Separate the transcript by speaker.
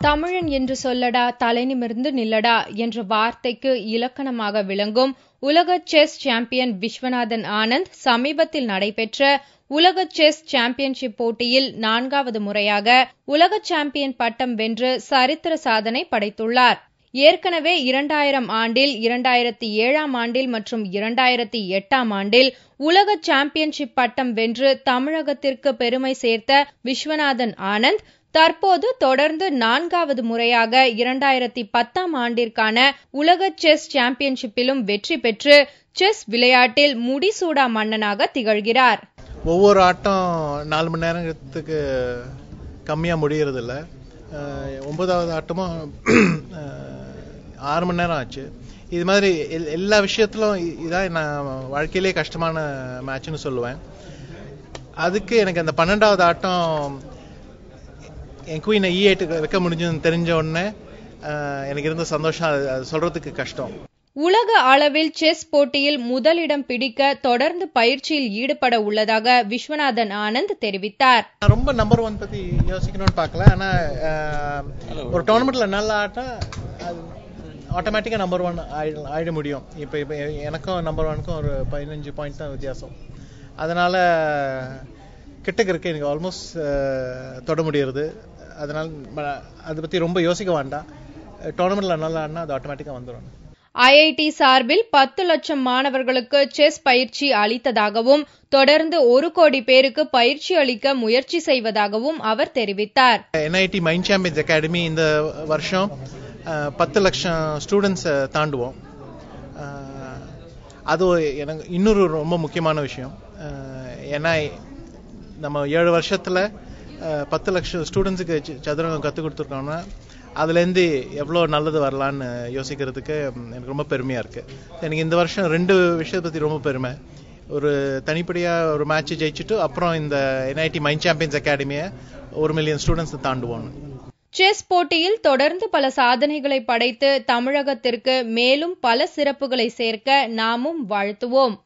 Speaker 1: தமிழன் என்று சொல்லடா தலைநிமிர்ந்து நில்லடா என்ற வார்த்தைக்கு இலக்கணமாக விளங்கும் உலக செஸ் சாம்பியன் விஸ்வநாதன் ஆனந்த் சமீபத்தில் நடைபெற்ற உலக செஸ் சாம்பியன்ஷிப் போட்டியில் 4வது முறையாக உலக சாம்பியன் பட்டம் வென்று சரித்திர சாதனை படைத்துள்ளார். ஏற்கனவே 2000 ஆண்டில், 2007 ஆண்டில் மற்றும் 2008 ஆண்டில் உலக சாம்பியன்ஷிப் பட்டம் வென்று தமிழகத்திற்கு பெருமை சேர்த்த விஸ்வநாதன் ஆனந்த் தற்போது தொடர்ந்து 4வது முறையாக 2010 ஆண்டிற்கான உலக செஸ் சாம்பியன்ஷிப்பிலும் வெற்றி பெற்று செஸ் விளையாட்டில் முடிசூடா மன்னனாக திகழ்கிறார்.
Speaker 2: ஒவ்வொரு ஆட்டம் 4 மணி நேரத்துக்கு கம்மியா முடியறது இல்ல. 9வது ஆட்டமும் 6 மணி நேரம் ஆச்சு. இது மாதிரி எல்லா விஷயத்திலும் இதான் நான் வாழ்க்கையிலே கஷ்டமான மேட்ச்னு சொல்லுவேன். அதுக்கு எனக்கு அந்த 12வது ஆட்டம் என் குயினை E8 வைக்க முடிஞ்சதுன்னு தெரிஞ்ச உடனே எனக்கு இருந்த சந்தோஷம் அது சொல்றதுக்கு கஷ்டம்.
Speaker 1: உலக அளவில் செஸ் போட்டியில் முதலிடம் பிடிக்க தொடர்ந்து பயிற்சியில் ஈடுபட உள்ளதாக விஸ்வநாதன் ஆனந்த் தெரிவித்தார்.
Speaker 2: ரொம்ப நம்பர் 1 பத்தி யோசிக்கணும்னு பார்க்கல. ஆனா ஒரு டோர்னமெண்ட்ல நல்ல ஆட்டம் ஆட்டோமேட்டிக்கா நம்பர் 1 ஆயிட முடியும். இப்ப எனக்கும் நம்பர் 1க்கும் ஒரு 15 பாயிண்ட் தான் வித்தியாசம். அதனால கிட்டக்கு இருக்கு, எனக்கு ஆல்மோஸ்ட் தொட முடியறது. அதனால அதை பத்தி ரொம்ப யோசிக்க வேண்டாம். டோர்னமெண்ட்ல நல்லா ஆடினா அது ஆட்டோமேட்டிக்கா வந்துடும்.
Speaker 1: IIT சார்பில் 10 லட்சம் மாணவர்களுக்கு செஸ் பயிற்சி அளித்ததாகவும் தொடர்ந்து 1 கோடி பேருக்கு பயிற்சி அளிக்க முயற்சி செய்வதாகவும் அவர் தெரிவித்தார்.
Speaker 2: NIT மைண்ட் சாம்பியன்ஸ் அகாடமி இந்த வருஷம் 10 லட்சம் ஸ்டூடெண்ட்ஸ் தாண்டுவோம். அது எனக்கு இன்னொரு ரொம்ப முக்கியமான விஷயம். ஏன்னா நம்ம 7 வருஷத்துல 10 லட்சம் ஸ்டூடெண்ட்ஸுக்கு சதுரங்கம் கற்றுக் கொடுத்துருக்கோம்னா அதுலேருந்து எவ்வளோ நல்லது வரலான்னு யோசிக்கிறதுக்கு எனக்கு ரொம்ப பெருமையாக இருக்குது. எனக்கு இந்த வருஷம் 2 விஷயத்தை பற்றி ரொம்ப பெருமை. ஒரு தனிப்படியாக ஒரு மேட்ச் ஜெயிச்சுட்டு அப்புறம் இந்த NIT மைண்ட் சாம்பியன்ஸ் அகாடமியை 1 மில்லியன் ஸ்டூடெண்ட்ஸ் தாண்டுவோம்.
Speaker 1: செஸ் போட்டியில் தொடர்ந்து பல சாதனைகளை படைத்து தமிழகத்திற்கு மேலும் பல சிறப்புகளை சேர்க்க நாமும் வாழ்த்துவோம்.